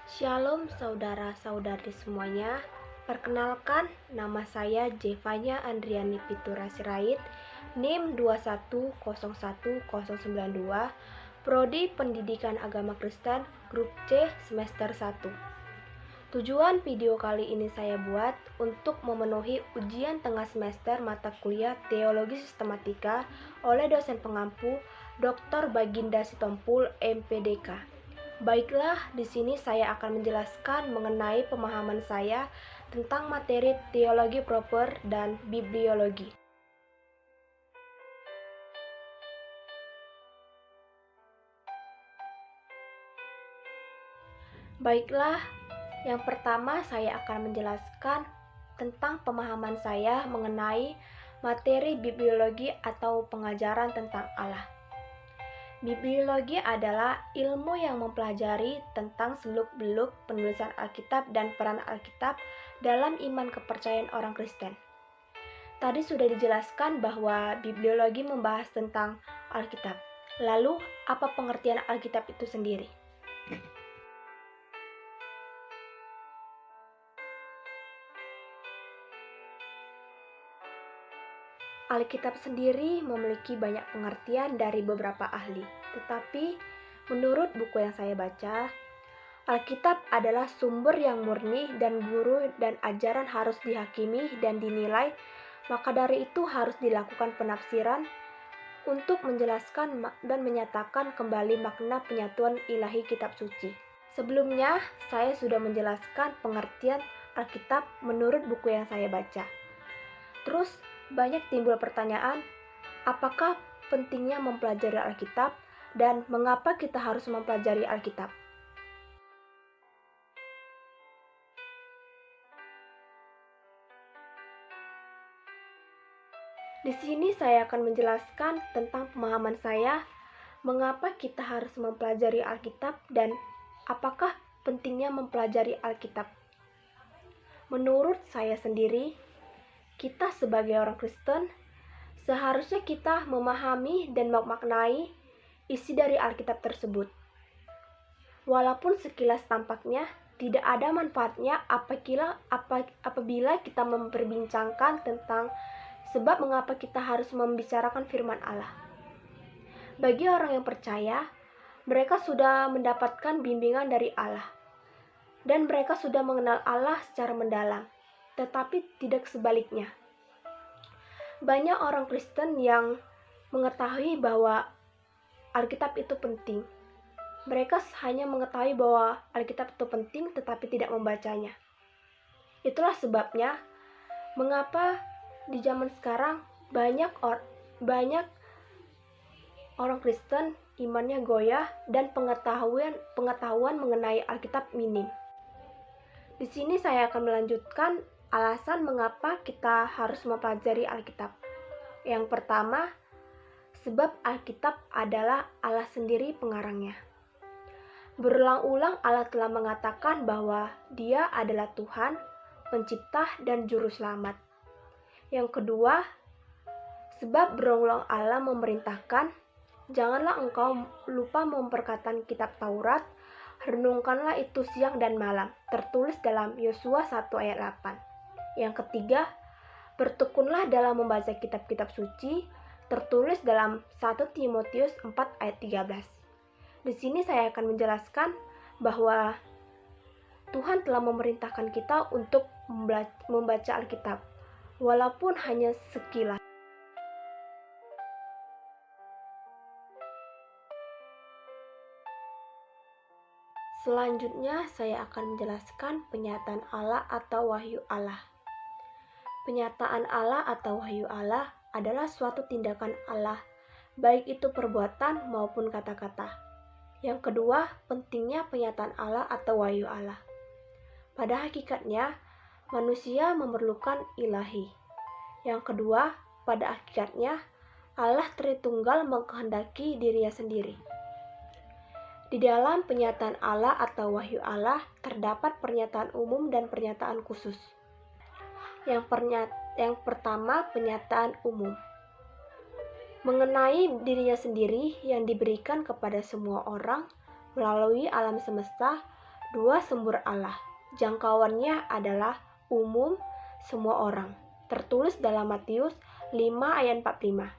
Shalom saudara-saudari semuanya. Perkenalkan, nama saya Jevanya Andriani Pitura Sirait, NIM 2101092, Prodi Pendidikan Agama Kristen, Grup C semester 1. Tujuan video kali ini saya buat untuk memenuhi ujian tengah semester mata kuliah Teologi Sistematika oleh dosen pengampu Dr. Baginda Sitompul, MPDK. Baiklah, di sini saya akan menjelaskan mengenai pemahaman saya tentang materi teologi proper dan bibliologi. Baiklah, yang pertama saya akan menjelaskan tentang pemahaman saya mengenai materi bibliologi atau pengajaran tentang Allah. Bibliologi adalah ilmu yang mempelajari tentang seluk-beluk penulisan Alkitab dan peran Alkitab dalam iman kepercayaan orang Kristen. Tadi sudah dijelaskan bahwa bibliologi membahas tentang Alkitab. Lalu, apa pengertian Alkitab itu sendiri? Alkitab sendiri memiliki banyak pengertian dari beberapa ahli, tetapi menurut buku yang saya baca, Alkitab adalah sumber yang murni dan guru dan ajaran harus dihakimi dan dinilai, maka dari itu harus dilakukan penafsiran untuk menjelaskan dan menyatakan kembali makna penyatuan ilahi kitab suci. Sebelumnya, saya sudah menjelaskan pengertian Alkitab menurut buku yang saya baca. Terus, banyak timbul pertanyaan, apakah pentingnya mempelajari Alkitab dan mengapa kita harus mempelajari Alkitab? Di sini saya akan menjelaskan tentang pemahaman saya mengapa kita harus mempelajari Alkitab dan apakah pentingnya mempelajari Alkitab. Menurut saya sendiri, kita sebagai orang Kristen seharusnya kita memahami dan memaknai isi dari Alkitab tersebut. Walaupun sekilas tampaknya tidak ada manfaatnya apabila kita memperbincangkan tentang sebab mengapa kita harus membicarakan firman Allah. Bagi orang yang percaya, mereka sudah mendapatkan bimbingan dari Allah dan mereka sudah mengenal Allah secara mendalam, tetapi tidak sebaliknya. Banyak orang Kristen yang mengetahui bahwa Alkitab itu penting. Mereka hanya mengetahui bahwa Alkitab itu penting tetapi tidak membacanya. Itulah sebabnya mengapa di zaman sekarang banyak orang Kristen imannya goyah dan pengetahuan mengenai Alkitab minim. Di sini saya akan melanjutkan alasan mengapa kita harus mempelajari Alkitab. Yang pertama, sebab Alkitab adalah Allah sendiri pengarangnya. Berulang-ulang Allah telah mengatakan bahwa Dia adalah Tuhan, Pencipta dan Juru Selamat. Yang kedua, sebab berulang Allah memerintahkan, janganlah engkau lupa memperkatakan kitab Taurat, renungkanlah itu siang dan malam, tertulis dalam Yosua 1 ayat 8. Yang ketiga, bertekunlah dalam membaca kitab-kitab suci, tertulis dalam 1 Timotius 4 ayat 13. Di sini saya akan menjelaskan bahwa Tuhan telah memerintahkan kita untuk membaca Alkitab, walaupun hanya sekilas. Selanjutnya, saya akan menjelaskan penyataan Allah atau wahyu Allah. Penyataan Allah atau wahyu Allah adalah suatu tindakan Allah, baik itu perbuatan maupun kata-kata. Yang kedua, pentingnya penyataan Allah atau wahyu Allah. Pada hakikatnya, manusia memerlukan ilahi. Yang kedua, pada hakikatnya, Allah Tritunggal mengkehendaki dirinya sendiri. Di dalam penyataan Allah atau wahyu Allah terdapat pernyataan umum dan pernyataan khusus. Yang pertama, pernyataan umum mengenai dirinya sendiri yang diberikan kepada semua orang melalui alam semesta dua sumber Allah. Jangkauannya adalah umum semua orang. Tertulis dalam Matius 5 ayat 45.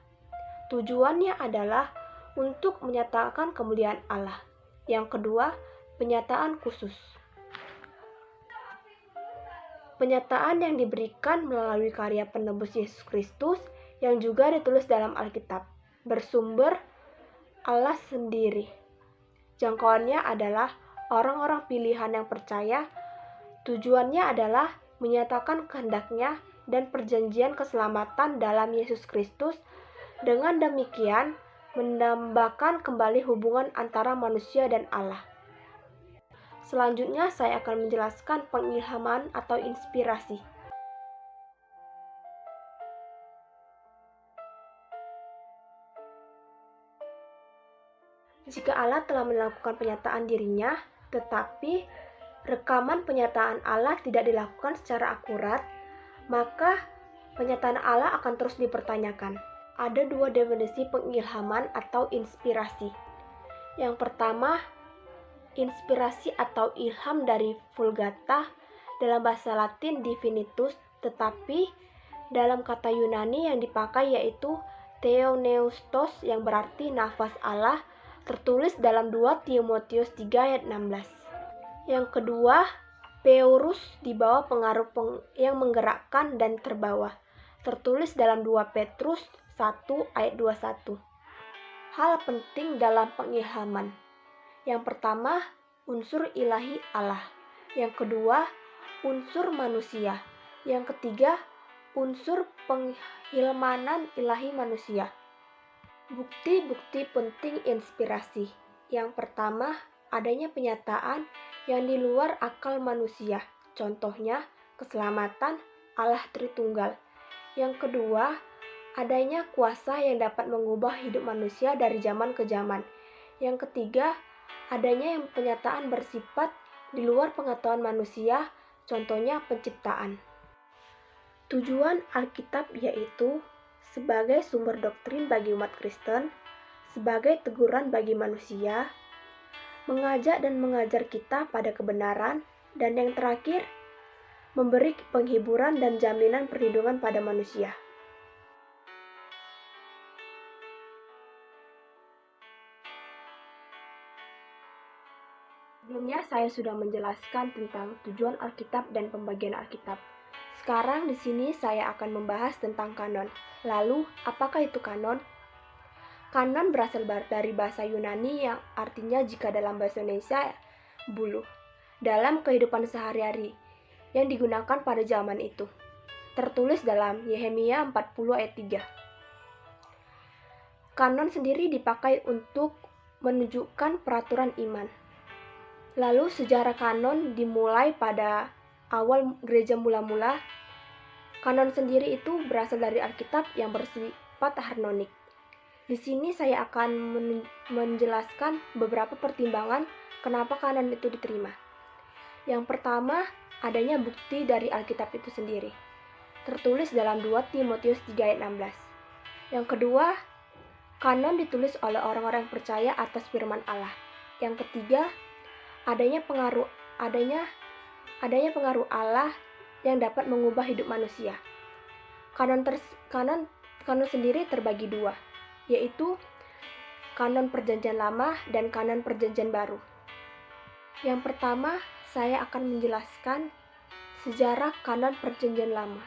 Tujuannya adalah untuk menyatakan kemuliaan Allah. Yang kedua, penyataan khusus. Penyataan yang diberikan melalui karya penebus Yesus Kristus yang juga ditulis dalam Alkitab, bersumber Allah sendiri. Jangkauannya adalah orang-orang pilihan yang percaya. Tujuannya adalah menyatakan kehendaknya dan perjanjian keselamatan dalam Yesus Kristus. Dengan demikian, menambahkan kembali hubungan antara manusia dan Allah. Selanjutnya, saya akan menjelaskan pengilhaman atau inspirasi. Jika Allah telah melakukan penyataan dirinya, tetapi rekaman penyataan Allah tidak dilakukan secara akurat, maka penyataan Allah akan terus dipertanyakan. Ada dua definisi pengilhaman atau inspirasi. Yang pertama, inspirasi atau ilham dari Vulgata, dalam bahasa Latin divinitus, tetapi dalam kata Yunani yang dipakai yaitu theopneustos yang berarti nafas Allah, tertulis dalam 2 Timotius 3 ayat 16. Yang kedua, Peurus di bawah pengaruh yang menggerakkan dan terbawa, tertulis dalam 2 Petrus 1 ayat 21. Hal penting dalam pengilhaman. Yang pertama, unsur ilahi Allah. Yang kedua, unsur manusia. Yang ketiga, unsur penghilmanan ilahi manusia. Bukti-bukti penting inspirasi. Yang pertama, adanya penyataan yang di luar akal manusia. Contohnya, keselamatan Allah Tritunggal. Yang kedua, adanya kuasa yang dapat mengubah hidup manusia dari zaman ke zaman. Yang ketiga, adanya yang penyataan bersifat di luar pengetahuan manusia, contohnya penciptaan. Tujuan Alkitab yaitu sebagai sumber doktrin bagi umat Kristen, sebagai teguran bagi manusia, mengajak dan mengajar kita pada kebenaran, dan yang terakhir, memberi penghiburan dan jaminan perlindungan pada manusia. Sebelumnya saya sudah menjelaskan tentang tujuan Alkitab dan pembagian Alkitab. Sekarang di sini saya akan membahas tentang kanon. Lalu, apakah itu kanon? Kanon berasal dari bahasa Yunani yang artinya jika dalam bahasa Indonesia buluh. Dalam kehidupan sehari-hari yang digunakan pada zaman itu. Tertulis dalam Yehemia 40 ayat 3. Kanon sendiri dipakai untuk menunjukkan peraturan iman. Lalu sejarah kanon dimulai pada awal gereja mula-mula. Kanon sendiri itu berasal dari Alkitab yang bersifat harmonik. Di sini saya akan menjelaskan beberapa pertimbangan kenapa kanon itu diterima. Yang pertama, adanya bukti dari Alkitab itu sendiri. Tertulis dalam 2 Timotius 3 ayat 16. Yang kedua, kanon ditulis oleh orang-orang yang percaya atas firman Allah. Yang ketiga, adanya pengaruh Allah yang dapat mengubah hidup manusia. Kanon sendiri terbagi dua, yaitu kanon Perjanjian Lama dan kanon Perjanjian Baru. Yang pertama, saya akan menjelaskan sejarah kanon Perjanjian Lama.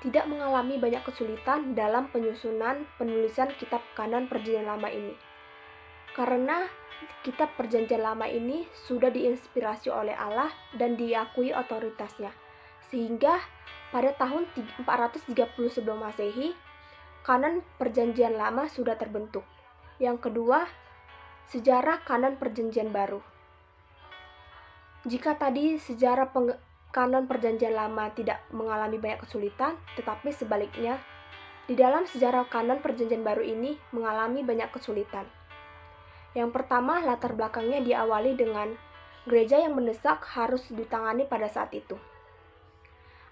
Tidak mengalami banyak kesulitan dalam penulisan kitab kanon Perjanjian Lama ini. Karena kitab Perjanjian Lama ini sudah diinspirasi oleh Allah dan diakui otoritasnya. Sehingga pada tahun 430 sebelum Masehi, kanon Perjanjian Lama sudah terbentuk. Yang kedua, sejarah kanon Perjanjian Baru. Jika tadi sejarah kanon Perjanjian Lama tidak mengalami banyak kesulitan, tetapi sebaliknya, di dalam sejarah kanon Perjanjian Baru ini mengalami banyak kesulitan. Yang pertama, latar belakangnya diawali dengan gereja yang mendesak harus ditangani pada saat itu.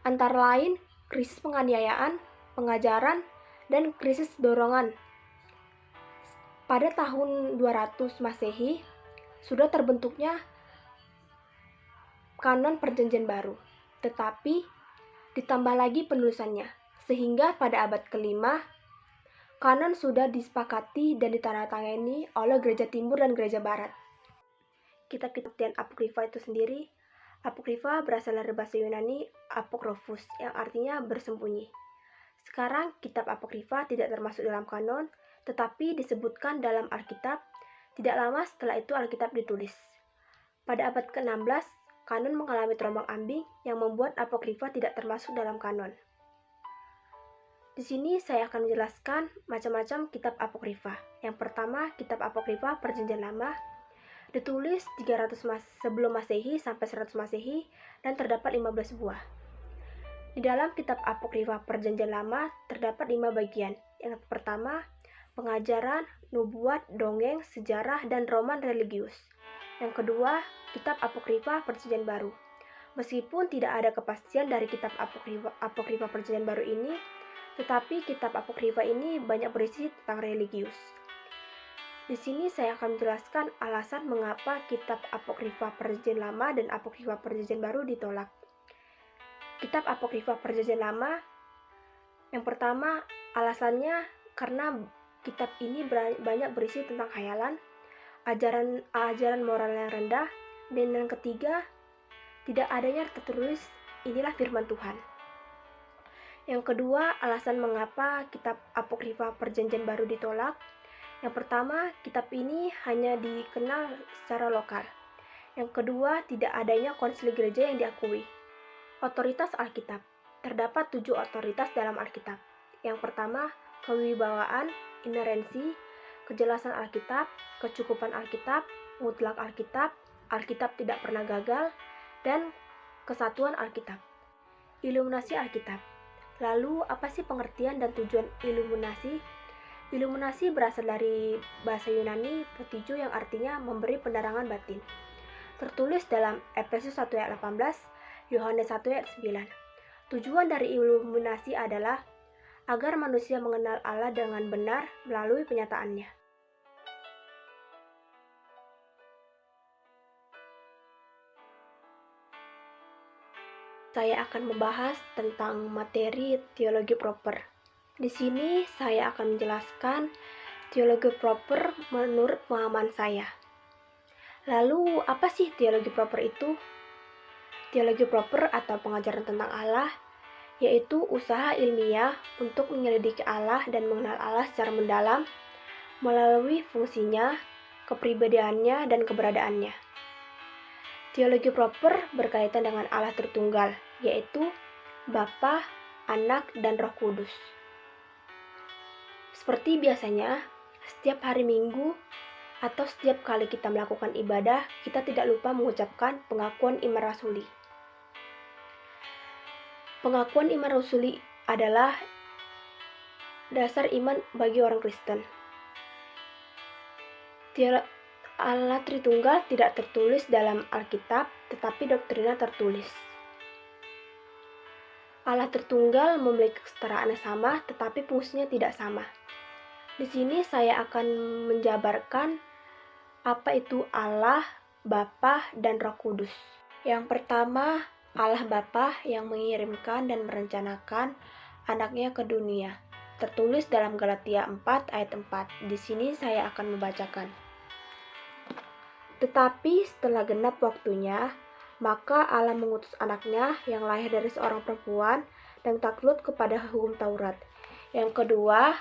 Antara lain, krisis penganiayaan, pengajaran, dan krisis dorongan. Pada tahun 200 Masehi, sudah terbentuknya kanon Perjanjian Baru, tetapi ditambah lagi penulisannya, sehingga pada abad kelima, kanon sudah disepakati dan ditandatangani oleh Gereja Timur dan Gereja Barat. Kitab-kitab dan apokrifa itu sendiri, apokrifa berasal dari bahasa Yunani apokryphos, yang artinya bersembunyi. Sekarang kitab apokrifa tidak termasuk dalam kanon, tetapi disebutkan dalam Alkitab. Tidak lama setelah itu Alkitab ditulis. Pada abad ke-16, kanon mengalami terombang-ambing yang membuat apokrifa tidak termasuk dalam kanon. Di sini saya akan menjelaskan macam-macam kitab apokrifa. Yang pertama, kitab apokrifa Perjanjian Lama, ditulis 300 sebelum Masehi sampai 100 Masehi dan terdapat 15 buah. Di dalam kitab apokrifa Perjanjian Lama terdapat 5 bagian. Yang pertama, pengajaran, nubuat, dongeng, sejarah, dan roman religius. Yang kedua, kitab apokrifa Perjanjian Baru. Meskipun tidak ada kepastian dari kitab apokrifa Perjanjian Baru ini, tetapi kitab apokrifa ini banyak berisi tentang religius. Di sini saya akan menjelaskan alasan mengapa kitab apokrifa Perjanjian Lama dan apokrifa Perjanjian Baru ditolak. Kitab apokrifa Perjanjian Lama, yang pertama, alasannya karena kitab ini banyak berisi tentang khayalan, ajaran moral yang rendah, dan yang ketiga, tidak adanya tertulis inilah firman Tuhan. Yang kedua, alasan mengapa kitab apokrifa Perjanjian Baru ditolak. Yang pertama, kitab ini hanya dikenal secara lokal. Yang kedua, tidak adanya konsili gereja yang diakui. Otoritas Alkitab. Terdapat 7 otoritas dalam Alkitab. Yang pertama, kewibawaan, inerensi, kejelasan Alkitab, kecukupan Alkitab, mutlak Alkitab, Alkitab tidak pernah gagal, dan kesatuan Alkitab. Iluminasi Alkitab. Lalu, apa sih pengertian dan tujuan iluminasi? Iluminasi berasal dari bahasa Yunani protiju yang artinya memberi penerangan batin. Tertulis dalam Efesus 1 ayat 18, Yohanes 1 ayat 9. Tujuan dari iluminasi adalah agar manusia mengenal Allah dengan benar melalui penyataannya. Saya akan membahas tentang materi teologi proper. Di sini saya akan menjelaskan teologi proper menurut pemahaman saya. Lalu, apa sih teologi proper itu? Teologi proper atau pengajaran tentang Allah yaitu usaha ilmiah untuk menyelidiki Allah dan mengenal Allah secara mendalam melalui fungsinya, kepribadiannya, dan keberadaannya. Teologi proper berkaitan dengan Allah Tritunggal, yaitu Bapa, Anak, dan Roh Kudus. Seperti biasanya, setiap hari Minggu atau setiap kali kita melakukan ibadah, kita tidak lupa mengucapkan pengakuan iman rasuli. Pengakuan iman rasuli adalah dasar iman bagi orang Kristen. Allah Tritunggal tidak tertulis dalam Alkitab, tetapi doktrinnya tertulis. Allah Tritunggal memiliki kesetaraan yang sama, tetapi fungsinya tidak sama. Di sini saya akan menjabarkan apa itu Allah, Bapa, dan Roh Kudus. Yang pertama, Allah Bapa yang mengirimkan dan merencanakan anaknya ke dunia. Tertulis dalam Galatia 4 ayat 4. Di sini saya akan membacakan. Tetapi setelah genap waktunya, maka Allah mengutus anaknya yang lahir dari seorang perempuan dan takluk kepada hukum Taurat. Yang kedua,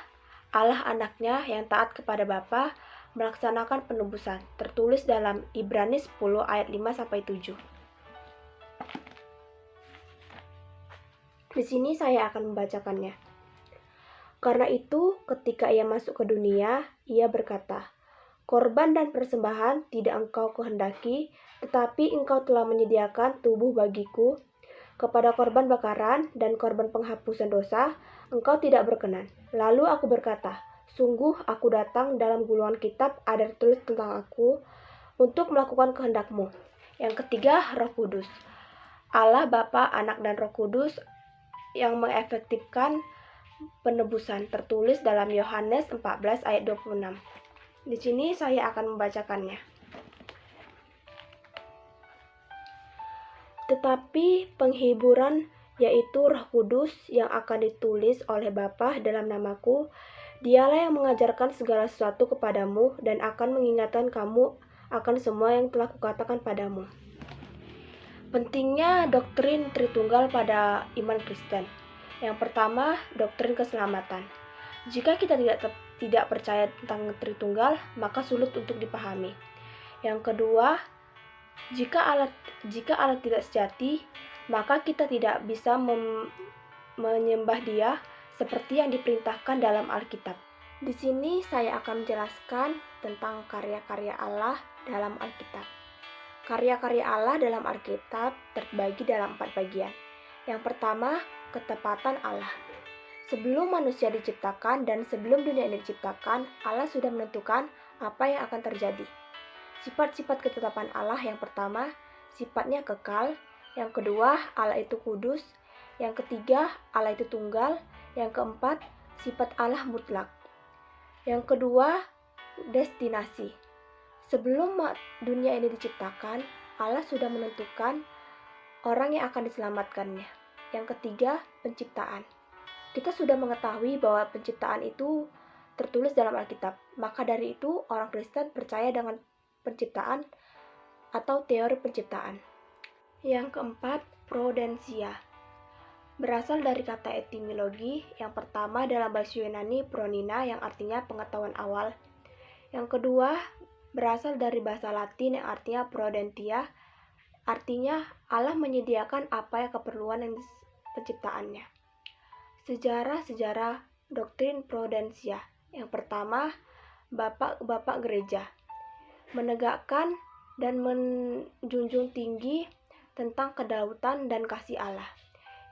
Allah anaknya yang taat kepada Bapa melaksanakan penebusan. Tertulis dalam Ibrani 10 ayat 5-7. Di sini saya akan membacakannya. Karena itu, ketika ia masuk ke dunia, ia berkata, "Korban dan persembahan tidak engkau kehendaki, tetapi engkau telah menyediakan tubuh bagiku. Kepada korban bakaran dan korban penghapusan dosa, engkau tidak berkenan." Lalu aku berkata, "Sungguh aku datang dalam gulungan kitab ada tertulis tentang aku, untuk melakukan kehendak-Mu." Yang ketiga, Roh Kudus. Allah Bapa, Anak, dan Roh Kudus yang mengefektifkan penebusan, tertulis dalam Yohanes 14 ayat 26. Di sini saya akan membacakannya. tetapi penghiburan, yaitu Roh Kudus yang akan ditulis oleh Bapa dalam namaku. Dialah yang mengajarkan segala sesuatu kepadamu dan akan mengingatkan kamu akan semua yang telah kukatakan padamu. Pentingnya doktrin Tritunggal pada iman Kristen. Yang pertama, doktrin keselamatan. Jika kita tidak percaya tentang Tritunggal, maka sulit untuk dipahami. Yang kedua, jika Allah tidak sejati, maka kita tidak bisa menyembah Dia seperti yang diperintahkan dalam Alkitab. Di sini saya akan menjelaskan tentang karya-karya Allah dalam Alkitab. Karya-karya Allah dalam Alkitab terbagi dalam 4 bagian. Yang pertama, ketepatan Allah. Sebelum manusia diciptakan dan sebelum dunia ini diciptakan, Allah sudah menentukan apa yang akan terjadi. Sifat-sifat ketetapan Allah yang pertama, sifatnya kekal. Yang kedua, Allah itu kudus. Yang ketiga, Allah itu tunggal. Yang keempat, sifat Allah mutlak. Yang kedua, destinasi. Sebelum dunia ini diciptakan, Allah sudah menentukan orang yang akan diselamatkannya. Yang ketiga, penciptaan. Kita sudah mengetahui bahwa penciptaan itu tertulis dalam Alkitab. Maka dari itu, orang Kristen percaya dengan penciptaan atau teori penciptaan. Yang keempat, prudensia. Berasal dari kata etimologi. Yang pertama dalam bahasa Yunani pronina yang artinya pengetahuan awal. Yang kedua berasal dari bahasa Latin yang artinya prudentia. Artinya Allah menyediakan apa yang keperluan yang penciptaannya. Sejarah doktrin prudensia. Yang pertama, Bapak Gereja menegakkan dan menjunjung tinggi tentang kedaulatan dan kasih Allah.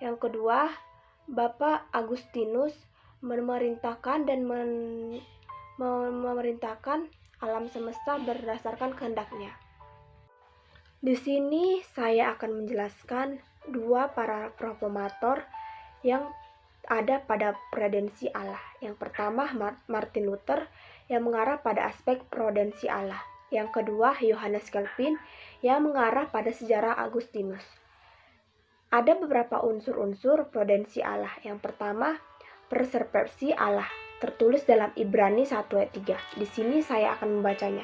Yang kedua, Bapak Agustinus memerintahkan dan memerintahkan alam semesta berdasarkan kehendaknya. Di sini saya akan menjelaskan 2 para proklamator yang ada pada prudensi Allah. Yang pertama, Martin Luther yang mengarah pada aspek prudensi Allah. Yang kedua, Yohanes Calvin yang mengarah pada sejarah Agustinus. Ada beberapa unsur-unsur prudensi Allah. Yang pertama, preservasi Allah, tertulis dalam Ibrani 1 ayat 3. Di sini saya akan membacanya.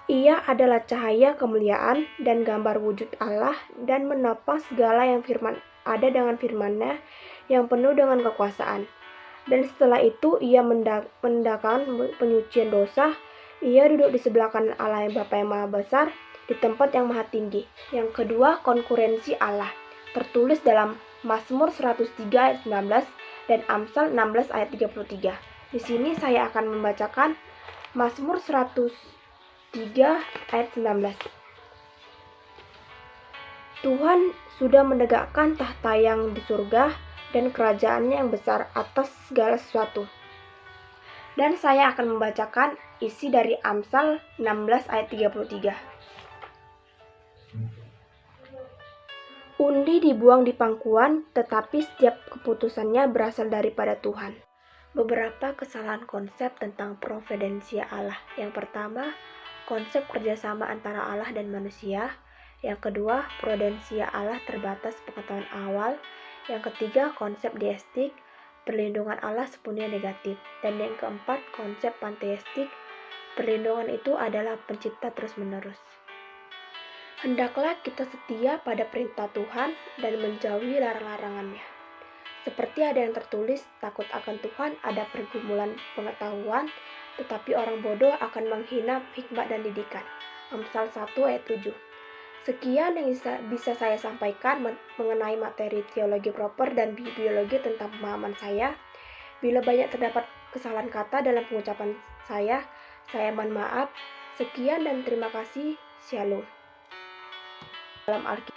Ia adalah cahaya kemuliaan dan gambar wujud Allah dan menopang segala yang ada dengan firman-Nya yang penuh dengan kekuasaan. Dan setelah itu ia mendakan penyucian dosa. Ia duduk di sebelah kanan Allah yang Bapa yang Maha Besar, di tempat yang Maha Tinggi. Yang kedua, konkurensi Allah, tertulis dalam Mazmur 103 ayat 19 dan Amsal 16 ayat 33. Di sini saya akan membacakan Mazmur 103 ayat 19. Tuhan sudah menegakkan tahta yang di surga dan kerajaannya yang besar atas segala sesuatu. Dan saya akan membacakan isi dari Amsal 16 ayat 33. Undi dibuang di pangkuan, tetapi setiap keputusannya berasal daripada Tuhan. Beberapa kesalahan konsep tentang providensia Allah. Yang pertama, konsep kerjasama antara Allah dan manusia. Yang kedua, prudensia Allah terbatas pengetahuan awal. Yang ketiga, konsep deistik, perlindungan Allah sepenuhnya negatif. Dan yang keempat, konsep panteistik, perlindungan itu adalah pencipta terus-menerus. Hendaklah kita setia pada perintah Tuhan dan menjauhi larang-larangannya. Seperti ada yang tertulis, takut akan Tuhan ada pergumulan pengetahuan, tetapi orang bodoh akan menghina hikmat dan didikan. Amsal 1 ayat 7. Sekian yang bisa saya sampaikan mengenai materi teologi proper dan biologi tentang pemahaman saya. Bila banyak terdapat kesalahan kata dalam pengucapan saya mohon maaf. Sekian dan terima kasih. Shalom. Dalam Alkitab.